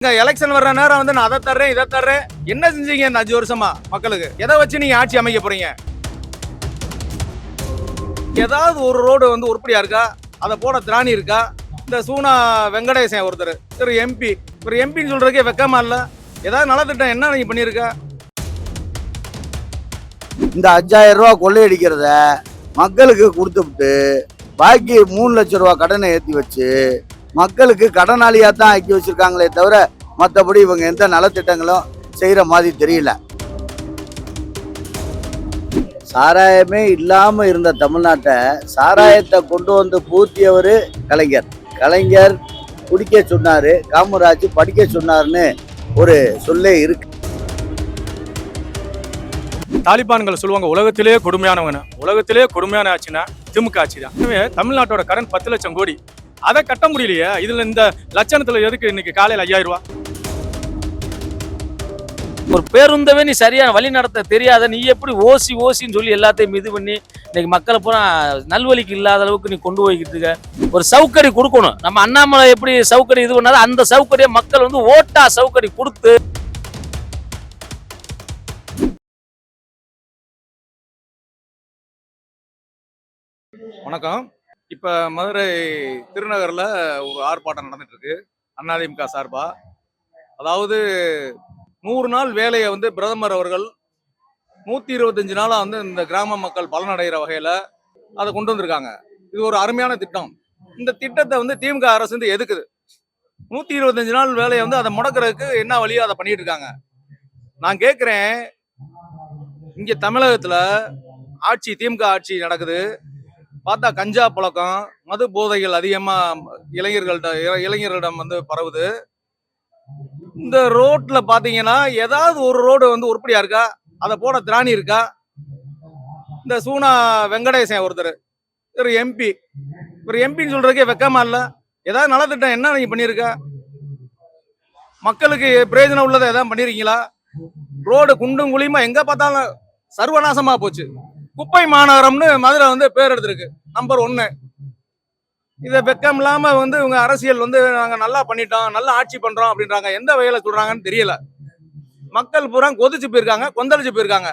Election வர்ற நேரம் வந்து நான் அதை தர்றேன் இதை தர்றேன். என்ன செஞ்சீங்க இந்த 5 வருஷமா மக்களுக்கு? எதை வச்சு நீங்க ஆட்சி அமைக்க போறீங்க? ஏதாவது ஒரு ரோடு வந்து உருப்படியா இருக்கா? அதை போட திராணி இருக்கா? இந்த சூனா வெங்கடேசன் ஒருத்தர் ஒரு எம்பி, ஒரு எம்பின்னு சொல்றதுக்கே வெக்கமா இல்ல? ஏதாவது நலத்திட்டம் என்ன நீங்க பண்ணிருக்க? இந்த 5000 ரூபா கொள்ளையடிக்கிறத மக்களுக்கு கொடுத்துவிட்டு பாக்கி 3 லட்சம் ரூபா கடனை ஏற்றி வச்சு மக்களுக்கு கடனாளியாக தான் ஆக்கி வச்சிருக்காங்களே தவிர மற்றபடி இவங்க எந்த நலத்திட்டங்களும் செய்கிற மாதிரி தெரியல. சாராயமே இல்லாமல் இருந்த தமிழ்நாட்டை சாராயத்தை கொண்டு வந்து பூர்த்தியவர் கலைஞர் குடிக்க சொன்னார், காமராஜ் படிக்க சொன்னார்னு ஒரு சொல்லே இருக்கு. தாலிபான்கள் சொல்லுவாங்க உலகத்திலேயே கொடுமையானவங்க, உலகத்திலேயே கொடுமையான ஆட்சினா திமுக ஆட்சி தான். தமிழ்நாட்டோட கடன் 10 லட்சம் கோடி, அதை கட்ட முடியலையே. இதுல இந்த லட்சணத்துல எதுக்கு இன்னைக்கு காலையில் 5000 ரூபா? ஒரு பேருந்தவே நீ சரியான வழி நடத்த தெரியாத நீ எப்படி ஓசின்னு சொல்லி எல்லாத்தையும் இது பண்ணி இன்னைக்கு மக்களை பூரா நல்வழிக்கு இல்லாத அளவுக்கு நீ கொண்டு போய்கிட்டு இருக்க. ஒரு சவுக்கடி கொடுக்கணும். நம்ம அண்ணாமலை எப்படி சவுக்கடி இது பண்ணாலும் அந்த சவுக்கடியை மக்கள் வந்து ஓட்டா சவுக்கடி கொடுத்து. வணக்கம். இப்ப மதுரை திருநகர்ல ஒரு ஆர்ப்பாட்டம் நடந்துட்டு இருக்கு அதிமுக சார்பா. அதாவது 100 நாள் வேலையை வந்து பிரதமர் அவர்கள் 125 நாளா வந்து இந்த கிராம மக்கள் பலனடைகிற வகையில அதை கொண்டு வந்திருக்காங்க. இது ஒரு அருமையான திட்டம். இந்த திட்டத்தை வந்து திமுக அரசு வந்து எதுக்குது? 125 நாள் வேலையை வந்து அதை முடக்கிறதுக்கு என்ன வழியோ அதை பண்ணிட்டு இருக்காங்க. நான் கேட்கிறேன், இங்க தமிழகத்துல ஆட்சி திமுக ஆட்சி நடக்குது. பார்த்தா கஞ்சா பழக்கம், மது போதைகள் அதிகமா இளைஞர்களிடம் வந்து பரவுது. இந்த ரோட்ல பாத்தீங்கன்னா ஏதாவது ஒரு ரோடு வந்து உருப்படியா இருக்கா? அதை போட திராணி இருக்கா? இந்த சூனா வெங்கடேசன் ஒருத்தர் ஒரு எம்பி, ஒரு எம்பின்னு சொல்றதுக்கே வெக்கமா இல்ல? ஏதாவது நலத்திட்டம் என்ன நீங்க பண்ணிருக்க? மக்களுக்கு பிரயோஜனம் உள்ளதை எதாவது பண்ணிருக்கீங்களா? ரோடு குண்டும் குழியுமா எங்க பார்த்தாலும் சர்வநாசமா போச்சு. குப்பை மாநகரம்னு மதுரை வந்து பேர் எடுத்திருக்கு, நம்பர் 1. இதை வெக்கம் இல்லாம வந்து இவங்க அரசியல் வந்து நாங்க நல்லா பண்ணிட்டோம், நல்லா ஆட்சி பண்றோம் அப்படின்றாங்க. எந்த வகையில சொல்றாங்கன்னு தெரியல. மக்கள் பூரா கொதிச்சு போயிருக்காங்க, கொந்தளிச்சு போயிருக்காங்க.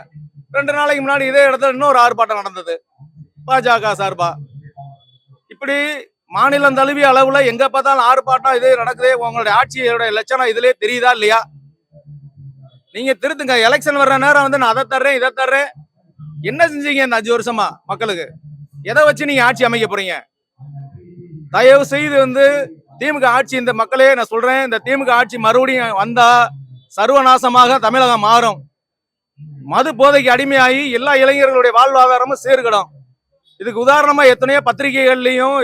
2 நாளைக்கு முன்னாடி இதே இடத்துல இன்னொரு ஆர்ப்பாட்டம் நடந்தது பாஜக சார்பா. இப்படி மாநிலம் தழுவிய அளவுல எங்க பார்த்தாலும் ஆர்ப்பாட்டம் இதே நடக்குதே. உங்களுடைய ஆட்சியோட லட்சணம் இதுலயே தெரியுதா இல்லையா? நீங்க திருத்துங்க. எலெக்ஷன் வர்ற நேரம் வந்து நான் அதை தர்றேன் இதை தர்றேன். என்ன செஞ்சீங்க இந்த 5 வருஷமா மக்களுக்கு? எதை வச்சு நீங்க ஆட்சி அமைக்க போறீங்க? தயவு செய்து வந்து திமுக ஆட்சி, இந்த மக்களே நான் சொல்றேன், இந்த திமுக ஆட்சி மறுபடியும் வந்தா சர்வநாசமாக தமிழகம் மாறும். மது போதைக்கு அடிமையாகி எல்லா இளைஞர்களுடைய வாழ்வாதாரமும் சீர்கிடும். இதுக்கு உதாரணமா எத்தனையோ பத்திரிகைகள்லயும்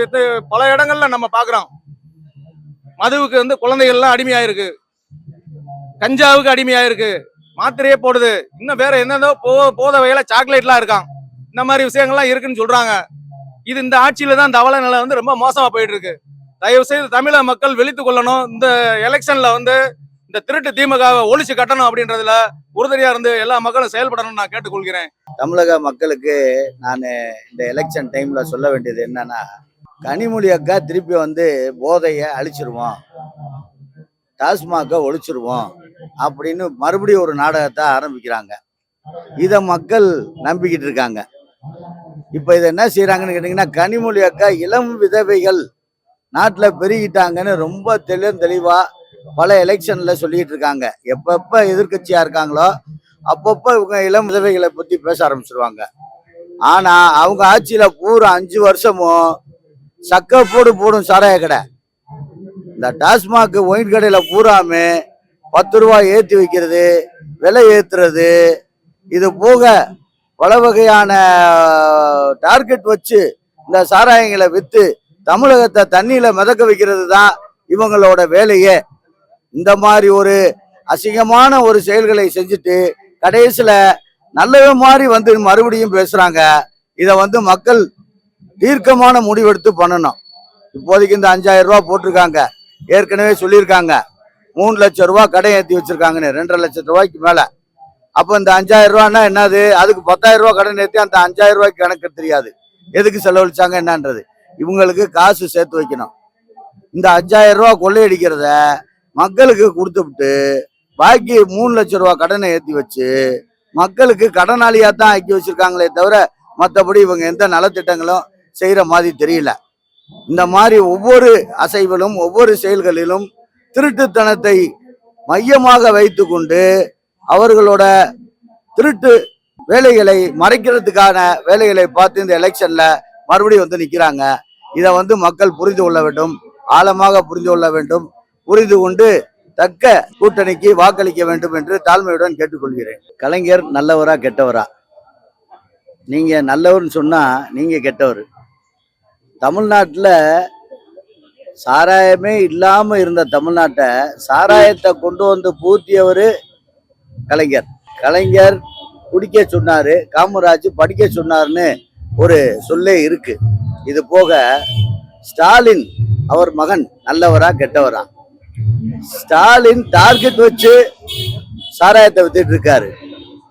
பல இடங்கள்ல நம்ம பாக்குறோம். மதுவுக்கு வந்து குழந்தைகள்லாம் அடிமையாயிருக்கு, கஞ்சாவுக்கு அடிமையாயிருக்கு, மாத்திரையே போடுது, இன்னும் வேற என்னதோ போத வகையில சாக்லேட்லாம் இருக்கான். இந்த மாதிரி விஷயங்கள்லாம் இருக்குன்னு சொல்றாங்க. இது இந்த ஆட்சியில தான் தவளை நிலை வந்து ரொம்ப மோசமா போயிட்டு இருக்கு. தயவு செய்து தமிழக மக்கள் விழித்துக் கொள்ளணும். இந்த எலெக்ஷன்ல வந்து இந்த திருட்டு திமுகவை ஒழிச்சு கட்டணும் அப்படின்றதுல உறுதுணையா இருந்து எல்லா மக்களும் செயல்படணும்னு நான் கேட்டுக்கொள்கிறேன். தமிழக மக்களுக்கு நான் இந்த எலெக்ஷன் டைம்ல சொல்ல வேண்டியது என்னன்னா, கனிமொழி அக்கா திருப்பி வந்து போதையை அழிச்சிருவோம், டாஸ்மாக ஒழிச்சிருவோம் அப்படின்னு மறுபடியும் ஒரு நாடகத்தை ஆரம்பிக்கிறாங்க. இதை மக்கள் நம்பிக்கிட்டு இருக்காங்க. இப்போ இதை என்ன செய்யறாங்கன்னு கேட்டீங்கன்னா, கனிமொழி அக்கா இளம் விதவைகள் நாட்டில் பெருகிட்டாங்கன்னு ரொம்ப தெளிவா பல எலெக்ஷன்ல சொல்லிட்டு இருக்காங்க. எப்பப்ப எதிர்கட்சியா இருக்காங்களோ அப்பப்போ இவங்க இளம் விதவைகளை பத்தி பேச ஆரம்பிச்சிருவாங்க. ஆனா அவங்க ஆட்சியில பூரா 5 வருஷமும் சக்க போடும் சாராய கடை, இந்த டாஸ்மாக் ஒயின் கடையில பூராமே 10 ரூபாய் ஏற்றி வைக்கிறது, விலை ஏத்துறது, இது போக பல வகையான டார்கெட் வச்சு இந்த சாராயங்களை வித்து தமிழகத்தை தண்ணியில மிதக்க வைக்கிறது தான் இவங்களோட வேலையே. இந்த மாதிரி ஒரு அசிங்கமான ஒரு செயல்களை செஞ்சுட்டு கடைசியில நல்லவே மாதிரி வந்து மறுபடியும் பேசுறாங்க. இதை வந்து மக்கள் தீர்க்கமான முடிவெடுத்து பண்ணணும். இப்போதைக்கு இந்த 5000 ரூபா போட்டிருக்காங்க, ஏற்கனவே சொல்லியிருக்காங்க 3 லட்சம் ரூபா கடை ஏற்றி வச்சிருக்காங்கன்னு, 2.5 லட்சம் ரூபாய்க்கு மேல. அப்போ இந்த 5000 ரூபான்னா என்னது? அதுக்கு 10,000 ரூபா கடன் ஏற்றி அந்த 5000 ரூபாய்க்கு கணக்கு தெரியாது, எதுக்கு செலவழிச்சாங்க என்னன்றது. இவங்களுக்கு காசு சேர்த்து வைக்கணும். இந்த 5000 ரூபா கொள்ளையடிக்கிறத மக்களுக்கு கொடுத்துவிட்டு பாக்கி 3 லட்சம் ரூபாய் கடனை ஏற்றி வச்சு மக்களுக்கு கடனாளியா தான் ஆக்கி வச்சிருக்காங்களே தவிர மற்றபடி இவங்க எந்த நலத்திட்டங்களும் செய்யற மாதிரி தெரியல. இந்த மாதிரி ஒவ்வொரு அசைவிலும் ஒவ்வொரு செயல்களிலும் திருட்டுத்தனத்தை மையமாக வைத்து கொண்டு அவர்களோட திருட்டு வேலைகளை மறைக்கிறதுக்கான வேலைகளை பார்த்து இந்த எலெக்ஷன்ல மறுபடியும் வந்து நிக்கிறாங்க. இதை வந்து மக்கள் புரிந்து கொள்ள வேண்டும், ஆழமாக புரிந்து கொள்ள வேண்டும். புரிந்து கொண்டு தக்க கூட்டணிக்கு வாக்களிக்க வேண்டும் என்று தாழ்மையுடன் கேட்டுக்கொள்கிறேன். கலைஞர் நல்லவரா கெட்டவரா? நீங்க நல்லவர்னு சொன்னா நீங்க கெட்டவர். தமிழ்நாட்டில் சாராயமே இல்லாம இருந்த தமிழ்நாட்டை சாராயத்தை கொண்டு வந்து பூத்தியவர் கலைஞர். கலைஞர் குடிக்க சொன்னாரு, காமராஜ் படிக்க சொன்னார்னு ஒரு சொல்லே இருக்கு. இது போக ஸ்டாலின் அவர் மகன் நல்லவரா கெட்டவரா? ஸ்டாலின் டார்கெட் வச்சு சாராயத்தை வித்துட்டு இருக்காரு.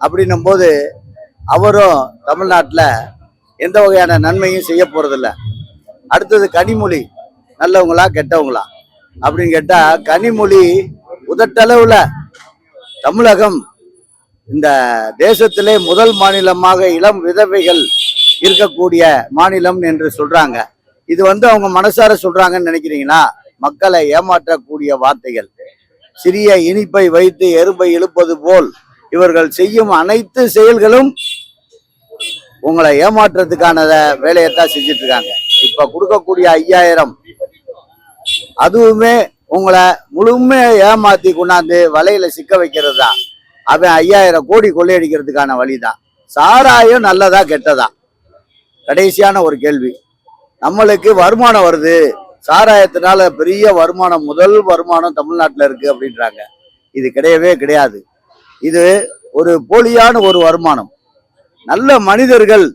அப்படின்னும் போது அவரும் தமிழ்நாட்டில் எந்த வகையான நன்மையும் செய்ய போறதில்ல. அடுத்தது கனிமொழி நல்லவங்களா கெட்டவங்களா அப்படின்னு கேட்டா, கனிமொழி உதட்டளவுல தமிழகம் இந்த தேசத்திலே முதல் மாநிலமாக இளம் விதவைகள் இருக்கக்கூடிய மாநிலம் என்று சொல்றாங்க. இது வந்து அவங்க மனசார சொல்றாங்கன்னு நினைக்கிறீங்களா? மக்களை ஏமாற்றக்கூடிய வார்த்தைகள். சிறிய இனிப்பை வைத்து எறும்பை இழுப்பது போல் இவர்கள் செய்யும் அனைத்து செயல்களும் உங்களை ஏமாற்றத்துக்கான வேலையைத்தான் செஞ்சுட்டு இருக்காங்க. இப்ப கொடுக்கக்கூடிய 5000 அதுவுமே உங்களை முழுமையா ஏமாத்தி கொண்டாந்து வலையில சிக்க வைக்கிறது தான். அவன் 5000 கோடி கொள்ளையடிக்கிறதுக்கான வழிதான். சாராயம் நல்லதா கெட்டதா? கடைசியான ஒரு கேள்வி. நம்மளுக்கு வருமானம் வருது, சாராயத்தினால பெரிய வருமானம், முதல் வருமானம் தமிழ்நாட்டில் இருக்கு அப்படின்றாங்க. இது கிடையவே கிடையாது. இது ஒரு போலியான ஒரு வருமானம். நல்ல மனிதர்கள்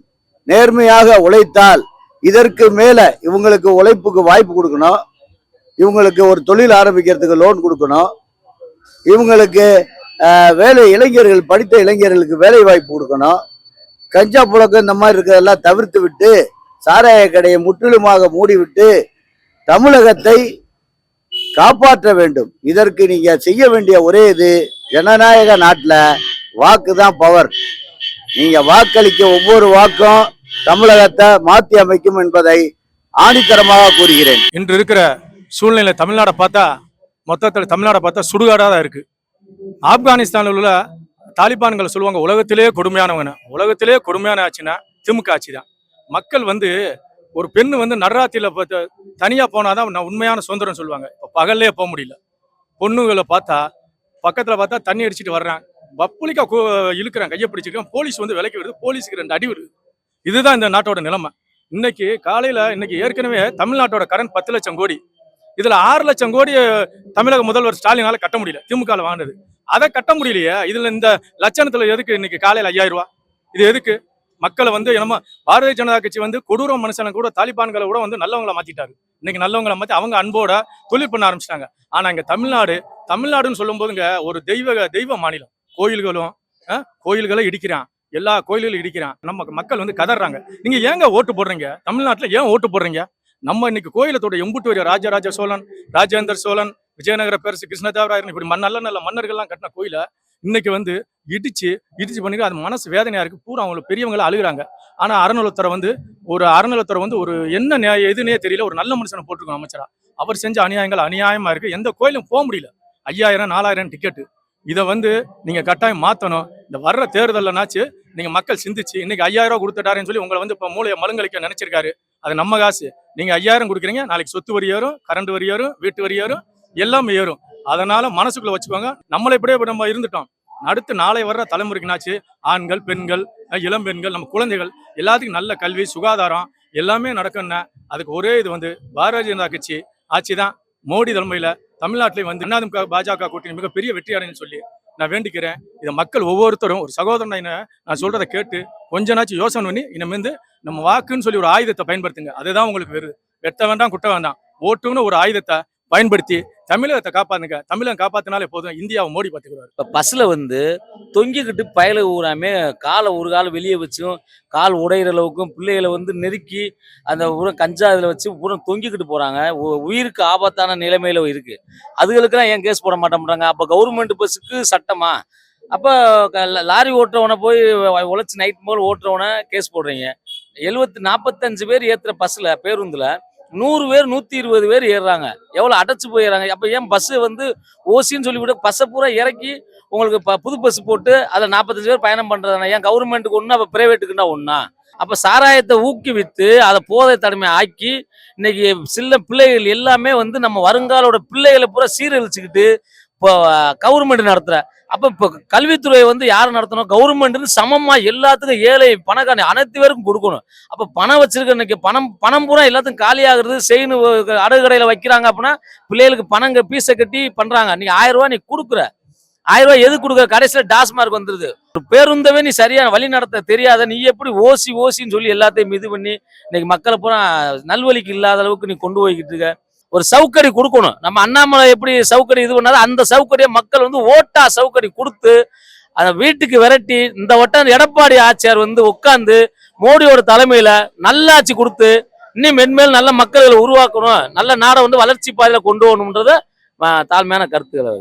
நேர்மையாக உழைத்தால் இதற்கு மேல இவங்களுக்கு உழைப்புக்கு வாய்ப்பு கொடுக்கணும், இவங்களுக்கு ஒரு தொழில் ஆரம்பிக்கிறதுக்கு லோன் கொடுக்கணும், இவங்களுக்கு வேலை, இளைஞர்கள் படித்த இளைஞர்களுக்கு வேலை வாய்ப்பு கொடுக்கணும். கஞ்சா புழக்கம் இந்த மாதிரி இருக்கிறதெல்லாம் தவிர்த்து விட்டு சாராய கடையை முற்றிலுமாக மூடிவிட்டு தமிழகத்தை காப்பாற்ற வேண்டும். இதற்கு நீங்க செய்ய வேண்டிய ஒரே இது, ஜனநாயக நாட்டுல வாக்கு தான் பவர். நீங்க வாக்களிக்க ஒவ்வொரு வாக்கும் தமிழகத்தை மாற்றி அமைக்கும் என்பதை ஆணித்தரமாக கூறுகிறேன். இன்று இருக்கிற சூழ்நிலை தமிழ்நாடை பார்த்தா, மொத்தத்தில் தமிழ்நாடை பார்த்தா சுடுகாடாக தான் இருக்கு. ஆப்கானிஸ்தானில் உள்ள தாலிபான்கள் சொல்லுவாங்க உலகத்திலேயே கொடுமையானவங்க. உலகத்திலேயே கொடுமையான ஆட்சினா திமுக ஆட்சி தான். மக்கள் வந்து ஒரு பெண்ணு வந்து நடுராத்திரியில தனியா போனாதான் நான் உண்மையான சுதந்திரம் சொல்லுவாங்க. இப்போ பகல்லே போக முடியல. பொண்ணுகளை பார்த்தா பக்கத்துல பார்த்தா தண்ணி அடிச்சுட்டு வர்றான், வப்புலிக்கா இழுக்கிறான், கையை பிடிச்சிருக்கான், போலீஸ் வந்து விலைக்கு வருது, போலீஸுக்கு 2 அடி வருது. இதுதான் இந்த நாட்டோட நிலைமை. இன்னைக்கு காலையில ஏற்கனவே தமிழ்நாட்டோட கடன் 10 லட்சம் கோடி. இதுல 6 லட்சம் கோடி தமிழக முதல்வர் ஸ்டாலினால கட்ட முடியல, திமுக வாங்கினது. அதை கட்ட முடியலையே. இதுல இந்த லட்சணத்துல எதுக்கு இன்னைக்கு காலையில 5000 ரூபாய்? இது எதுக்கு? மக்களை வந்து என்னமோ பாரதிய ஜனதா கட்சி வந்து கொடூர மனுஷனை கூட தாலிபான்களை கூட வந்து நல்லவங்களை மாத்திட்டாரு. இன்னைக்கு நல்லவங்களை மாத்தி அவங்க அன்போட தொழில் பண்ண ஆரம்பிச்சிட்டாங்க. ஆனா இங்க தமிழ்நாடுன்னு சொல்லும் போதுங்க ஒரு தெய்வ மாநிலம். கோயில்களை இடிக்கிறான், எல்லா கோயில்களும் இடிக்கிறான். நம்ம மக்கள் வந்து கதறாங்க. நீங்க ஏங்க ஓட்டு போடுறீங்க? தமிழ்நாட்டுல ஏன் ஓட்டு போடுறீங்க? நம்ம இன்னைக்கு கோயிலத்தோட எம்புட்டு வரைய ராஜராஜ சோழன், ராஜேந்திர சோழன், விஜயநகர பேரரசு, கிருஷ்ணதேவராயர், இப்படி நல்ல மன்னர்கள்லாம் கட்டின கோயிலை இன்னைக்கு வந்து இடிச்சு பண்ணிட்டு அது மனசு வேதனையா இருக்கு. பூரா அவங்களுக்கு பெரியவங்களை அழுகுறாங்க. ஆனா அறநிலையத்துறை வந்து ஒரு என்ன எதுனே தெரியல, ஒரு நல்ல மனுஷனை போட்டிருக்கோம் அமைச்சரா. அவர் செஞ்ச அநியாயமா இருக்கு. எந்த கோயிலும் போக முடியல. 5000 4000 டிக்கெட்டு. இதை வந்து நீங்க கட்டாயம் மாத்தணும். இந்த வர்ற தேர்தல்னாச்சு நீங்க மக்கள் சிந்திச்சு இன்னைக்கு 5000 ரூபாய் கொடுத்துட்டாருன்னு சொல்லி உங்களை வந்து இப்ப மூளையை மலுங்கலிக்க நினைச்சிருக்காரு. அது நம்ம காசு. நீங்க 5000 கொடுக்குறீங்க, நாளைக்கு சொத்து வரி ஏறும், கரண்ட் வரி ஏறும், வீட்டு வரி ஏறும், எல்லாமே ஏறும். அதனால மனசுக்குள்ள வச்சுக்கோங்க. நம்மளை இப்படியே நம்ம இருந்துட்டோம். அடுத்து நாளை வர்ற தலைமுறைக்குனாச்சு ஆண்கள், பெண்கள், இளம் பெண்கள், நம்ம குழந்தைகள் எல்லாத்துக்கும் நல்ல கல்வி, சுகாதாரம் எல்லாமே நடக்கும்னா அதுக்கு ஒரே இது வந்து பாரதிய ஜனதா கட்சி ஆட்சி தான். மோடி தலைமையில தமிழ்நாட்டிலேயே வந்து அதிமுக பாஜக கூட்டணி மிகப்பெரிய வெற்றி அடைன்னு சொல்லி நான் வேண்டிக்கிறேன். இதை மக்கள் ஒவ்வொருத்தரும் ஒரு சகோதரனை நான் சொல்றதை கேட்டு கொஞ்ச நாச்சும் யோசனை பண்ணி இனிமேந்து நம்ம வாக்குன்னு சொல்லி ஒரு ஆயுதத்தை பயன்படுத்துங்க. அதுதான் உங்களுக்கு வெட்ட வேண்டாம், குட்ட வேண்டாம். ஓட்டுன்னு ஒரு ஆயுதத்தை பயன்படுத்தி தமிழகத்தை காப்பாத்துங்க. தமிழகம் காப்பாத்தினாலே போதும், இந்தியாவை மோடி பார்த்துக்கிறாரு. இப்போ பஸ்ஸில் வந்து தொங்கிக்கிட்டு பயல ஊராமே காலை ஒரு கால் வெளியே வச்சும் கால் உடையிற அளவுக்கும் பிள்ளைகளை வந்து நெருக்கி அந்த உரம் கஞ்சா இதில் வச்சு பூரா தொங்கிக்கிட்டு போகிறாங்க. உயிருக்கு ஆபத்தான நிலைமையில இருக்குது. அதுகளுக்கெல்லாம் ஏன் கேஸ் போட மாட்டேன்றாங்க? அப்போ கவர்மெண்ட் பஸ்ஸுக்கு சட்டமா? அப்போ லாரி ஓட்டுறவனை போய் உழைச்சி நைட் போல் ஓட்டுறவனை கேஸ் போடுறீங்க. 45 பேர் ஏற்றுற பஸ்ஸில் பேருந்தில் 100 பேர் 120 பேர் ஏறுறாங்க. எவ்வளோ அடைச்சு போயிடுறாங்க. அப்போ ஏன் பஸ்ஸு வந்து ஓசின்னு சொல்லிவிட்டு பஸ்ஸை பூரா இறக்கி உங்களுக்கு புது பஸ் போட்டு அதில் 45 பேர் பயணம் பண்ணுறதுனா ஏன் கவர்மெண்ட்டுக்கு ஒன்று, அப்போ ப்ரைவேட்டுக்குன்னா ஒன்றா? அப்போ சாராயத்தை ஊக்குவித்து அதை போதை தடமை ஆக்கி இன்னைக்கு சில பிள்ளைகள் எல்லாமே வந்து நம்ம வருங்காலோட பிள்ளைகளை பூரா சீரழிச்சுக்கிட்டு இப்போ கவர்மெண்ட் நடத்துகிற. அப்போ இப்போ கல்வித்துறையை வந்து யார் நடத்தணும்? கவர்மெண்ட்னு சமமாக எல்லாத்துக்கும் ஏழை பணக்கார அனைத்து பேருக்கும் கொடுக்கணும். அப்போ பணம் வச்சிருக்க இன்னைக்கு பணம் பூரா எல்லாத்துக்கும் காலியாகிறது. செயின் அடகு கடையில் வைக்கிறாங்க அப்படின்னா பிள்ளைகளுக்கு பணங்க பீஸை கட்டி பண்ணுறாங்க. நீ 1000 ரூபா நீ கொடுக்குற, 1000 ரூபாய் எது கொடுக்குற? கடைசியில் டாஸ்மார்க் வந்துருது. ஒரு பேருந்தவே நீ சரியான வழி நடத்த தெரியாத நீ எப்படி ஓசின்னு சொல்லி எல்லாத்தையும் இது பண்ணி இன்னைக்கு மக்களை பூரா நல்வழிக்கு இல்லாத அளவுக்கு நீ கொண்டு போய்கிட்டு இருக்க. ஒரு சவுக்கடி கொடுக்கணும். நம்ம அண்ணாமலை எப்படி சவுக்கடி இது பண்ணாலும் அந்த சவுக்கடியை மக்கள் வந்து ஓட்டா சவுக்கடி கொடுத்து அதை வீட்டுக்கு விரட்டி இந்த வட்டம் எடப்பாடி ஆட்சியார் வந்து உட்காந்து மோடியோட தலைமையில நல்லாட்சி கொடுத்து இன்னும் மென்மேல் நல்ல மக்களை உருவாக்கணும், நல்ல நாடை வந்து வளர்ச்சி பாதையில கொண்டு வரணும்ன்றத தாழ்மையான கருத்துக்களை